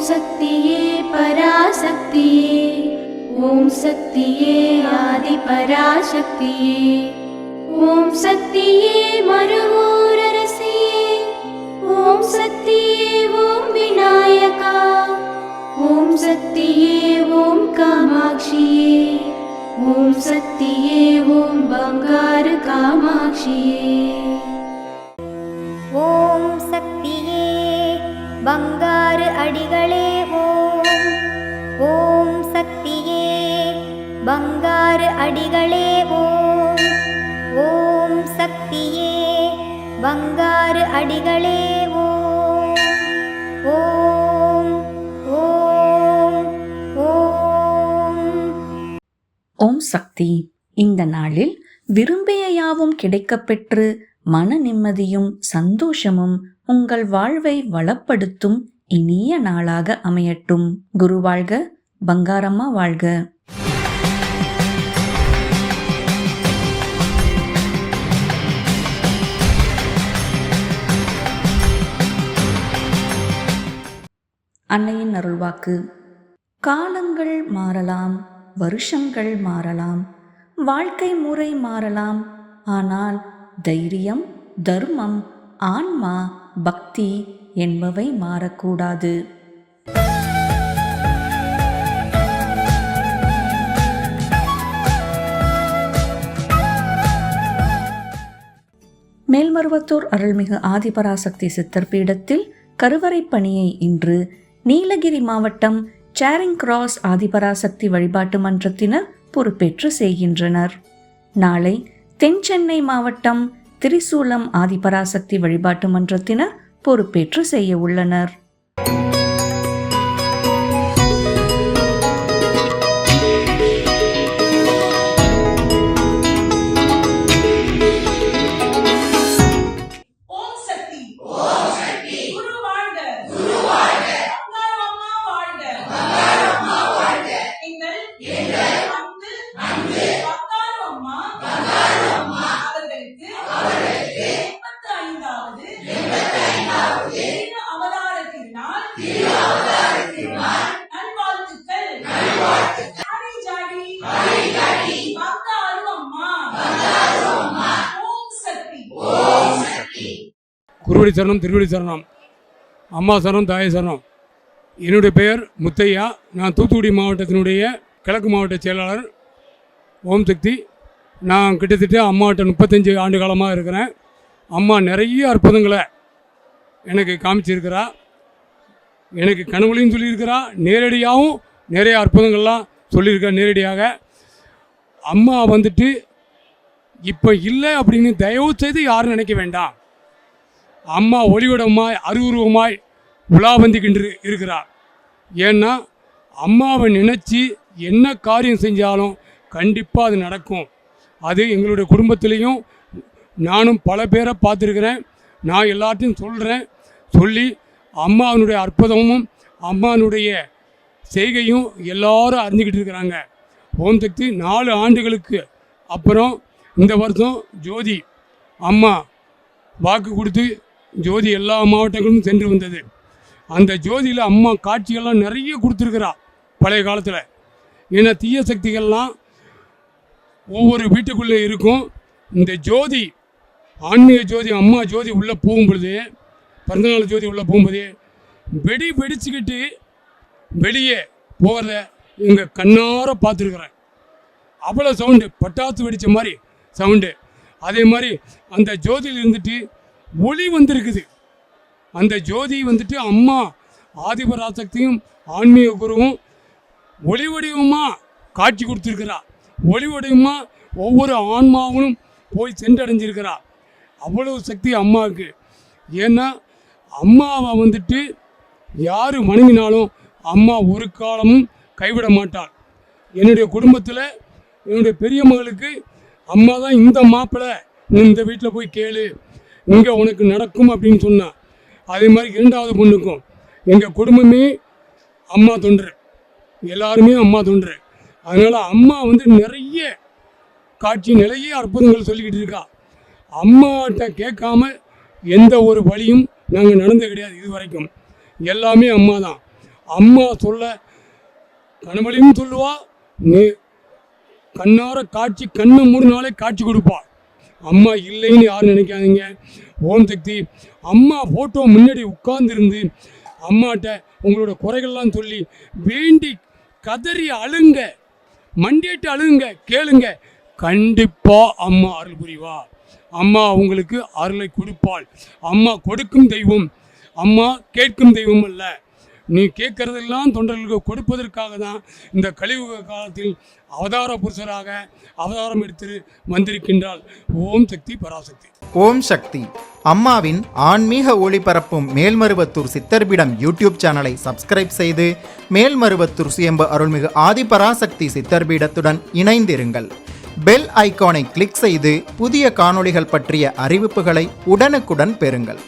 शक्तिये पराशक्तिये ॐ शक्तिये आदिपराशक्तिये ॐ शक्तिये मरुवोररसिये ॐ शक्तिये ॐ विनायका ॐ शक्तिये ॐ कामाक्षिये ॐ शक्तिये ॐ बंगार कामाक्षिये ॐ शक्तिये बंगार अडिगळे ॐ शक्तिये बंगार अडिगळे ॐ शक्तिये बंगार अडिगळे ॐ ஓம் சக்தி. இந்த நாளில் விரும்பிய யாவும் கிடைக்கப்பெற்று மன நிம்மதியும் சந்தோஷமும் உங்கள் வாழ்வை வளப்படுத்தும் இனிய நாளாக அமையட்டும். குரு வாழ்க, பங்காரம்மா வாழ்க. அன்னையின் அருள்வாக்கு. காலங்கள் மாறலாம், வருஷங்கள் மாறலாம், வாழ்க்கை முறை மாறலாம், ஆனால் தைரியம், தர்மம், ஆன்மா, பக்தி என்பவை மாறக்கூடாது. மேல்மருவத்தூர் அருள்மிகு ஆதிபராசக்தி சித்தர் பீடத்தில் கருவறை பணியை இன்று நீலகிரி மாவட்டம் சேரிங் கிராஸ் ஆதிபராசக்தி வழிபாட்டு மன்றத்தினர் பொறுப்பேற்று செய்கின்றனர். நாளை தென் சென்னை மாவட்டம் திரிசூலம் ஆதிபராசக்தி வழிபாட்டு மன்றத்தினர் பொறுப்பேற்று செய்ய உள்ளனர். குருவடி சரணம், திருவடி சரணம், அம்மா சரணம், தாய சரணம். என்னுடைய பெயர் முத்தையா. நான் தூத்துக்குடி மாவட்டத்தினுடைய கிழக்கு மாவட்ட செயலாளர். ஓம் சக்தி. நான் கிட்டத்தட்ட அம்மாட்ட 35 ஆண்டு காலமாக இருக்கிறேன். அம்மா நிறைய அற்புதங்களை எனக்கு காமிச்சிருக்கிறா. எனக்கு கனவுலையும் சொல்லியிருக்கிறா, நேரடியாகவும் நிறைய அற்புதங்கள்லாம் சொல்லியிருக்கா. நேரடியாக அம்மா வந்துட்டு இப்போ இல்லை அப்படின்னு தயவு செய்து யாரும் நினைக்க வேண்டாம். அம்மா ஒளிவடமாய் அருவுருவமாய் உலாவந்திக்கின்று இருக்கிறார். ஏன்னா அம்மாவை நினச்சி என்ன காரியம் செஞ்சாலும் கண்டிப்பாக அது நடக்கும். அது எங்களுடைய குடும்பத்திலையும் நானும் பல பேரை பார்த்துருக்கிறேன். நான் எல்லாத்தையும் சொல்கிறேன். சொல்லி அம்மாவனுடைய அற்புதமும் அம்மானுடைய செய்கையும் எல்லாரும் அறிஞ்சிக்கிட்டு இருக்கிறாங்க. ஓம் சக்தி 4 ஆண்டுகளுக்கு அப்புறம் இந்த வருஷம் ஜோதி அம்மா வாக்கு கொடுத்து ஜோதி எல்லா மாவட்டங்களும் சென்று வந்தது. அந்த ஜோதியில் அம்மா காட்சிகள்லாம் நிறைய கொடுத்துருக்குறா பழைய காலத்தில். ஏன்னா தீய சக்திகள்லாம் ஒவ்வொரு வீட்டுக்குள்ளே இருக்கும். இந்த ஜோதி, ஆன்மீக ஜோதி, அம்மா ஜோதி உள்ளே போகும்பொழுது, பிறந்தநாள் ஜோதி உள்ளே போகும்போது வெடிச்சுக்கிட்டு வெளியே போகிறத எங்கள் கண்ணார பார்த்துருக்குறேன். அவ்வளோ சவுண்டு, பட்டாசு வெடித்த மாதிரி சவுண்டு. அதே மாதிரி அந்த ஜோதியில் இருந்துட்டு ஒளி வந்திருக்குது. அந்த ஜோதி வந்துட்டு அம்மா ஆதிபராசக்தியும் ஆன்மீக குருவும் ஒளி வடிவமாக காட்சி கொடுத்துருக்கிறா. ஒளி வடிவமாக ஒவ்வொரு ஆன்மாவும் போய் சென்றடைஞ்சிருக்கிறா. அவ்வளவு சக்தி அம்மாவுக்கு. ஏன்னா அம்மாவை வந்துட்டு யார் வணங்கினாலும் அம்மா ஒரு காலமும் கைவிட மாட்டாள். என்னுடைய குடும்பத்தில் என்னுடைய பெரிய மகளுக்கு அம்மா தான் இந்த மாப்பிள்ளை, இந்த வீட்டில் போய் கேளு, இங்கே உனக்கு நடக்கும் அப்படின்னு சொன்னான். அதே மாதிரி 2வது பொண்ணுக்கும் எங்கள் குடும்பமே அம்மா தொன்று, எல்லாருமே அம்மா தொன்று. அதனால் அம்மா வந்து நிறைய காட்சி, நிறைய அற்புதங்கள் சொல்லிக்கிட்டு இருக்கா. அம்மாட்ட கேட்காம எந்த ஒரு வழியும் நாங்கள் நடந்தது கிடையாது இது வரைக்கும். எல்லாமே அம்மா தான். அம்மா சொல்ல கணவனையும் சொல்லுவா, நீ கண்ணார காட்சி கண்ணை மூணு நாளே காட்சி கொடுப்பா. அம்மா இல்லைன்னு யாரும் நினைக்காதீங்க. ஓம் சக்தி அம்மா ஃபோட்டோ முன்னாடி உட்கார்ந்துருந்து அம்மாட்ட உங்களோட குறைகள்லாம் சொல்லி வேண்டி கதறி அழுங்க, மண்டிட்டு அழுங்க, கேளுங்க. கண்டிப்பாக அம்மா அருள் புரிவா. அம்மா உங்களுக்கு அருளை கொடுப்பாள். அம்மா கொடுக்கும் தெய்வம், அம்மா கேட்கும் தெய்வம் அல்ல. நீ கேட்கறதெல்லாம் தொண்டர்களுக்கு கொடுப்பதற்காக தான் இந்த கலியுக காலத்தில் அவதார புருஷராக அவதாரம் எடுத்து வந்திருக்கின்றாள். ஓம் சக்தி பராசக்தி. ஓம் சக்தி. அம்மாவின் ஆன்மீக ஒளிபரப்பும் மேல்மருவத்தூர் சித்தர்பீடம் யூடியூப் சேனலை சப்ஸ்கிரைப் செய்து மேல்மருவத்தூர் சுயம்பு அருள்மிகு ஆதிபராசக்தி சித்தர்பீடத்துடன் இணைந்திருங்கள். பெல் ஐகானை கிளிக் செய்து புதிய காணொளிகள் பற்றிய அறிவிப்புகளை உடனுக்குடன் பெறுங்கள்.